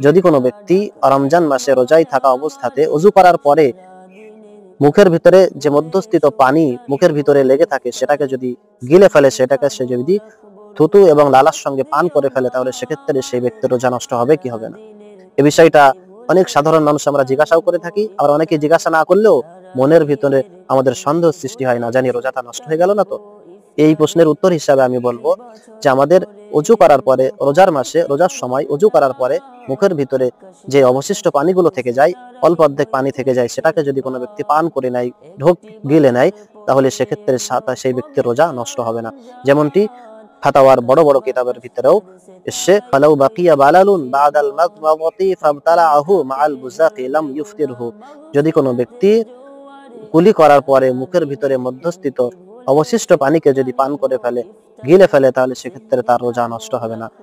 যদি কোনো ব্যক্তি রমজান মাসে রোজায় থাকা অবস্থাতে ওযু করার পরে মুখের ভিতরে যে মধ্যস্থিত পানি মুখের ভিতরে লেগে থাকে সেটাকে যদি গিলে ফেলে, সেটাকে সে যদি থুতু এবং লালার সঙ্গে পান করে ফেলে, তাহলে সেক্ষেত্রে সেই ব্যক্তির রোজা নষ্ট হবে কি হবে না? এই বিষয়টা অনেক সাধারণ মানুষ আমরা জিজ্ঞাসাও করে থাকি, আবার অনেকে জিজ্ঞাসা না করলেও মনের ভিতরে আমাদের সন্দেহ সৃষ্টি হয়, না জানি রোজাটা নষ্ট হয়ে গেল না তো। এই প্রশ্নের উত্তর হিসাবে আমি বলবো যে আমাদের ওযু করার পরে, রোজার মাসে রোজার সময় ওযু করার পরে মুখের ভিতরে যে অবশিষ্ট পানিগুলো থেকে যায়, অল্প অর্ধেক পানি থেকে যায়, সেটাকে যদি কোনো ব্যক্তি পান করে নেয়, ঢোক গিলে নেয়, তাহলে সেক্ষেত্রে সেই ব্যক্তির রোজা নষ্ট হবে না। যেমনটি ফাতাওয়ার বড় বড় কিতাবের ভিতরেও এসে ফালাউ বাকিয়া বালালুন বাদাল মাদমাদাতি ফাবতালাহু মাআল বুযাকি লাম ইফতিরহু, যদি কোনো ব্যক্তি কুলি করার পরে মুখের ভিতরে মধ্যস্থিত অবশিষ্ট পানিকে যদি পান করে ফেলে, গিলে ফেলে, তাহলে সেক্ষেত্রে তার রোজা নষ্ট হবে না।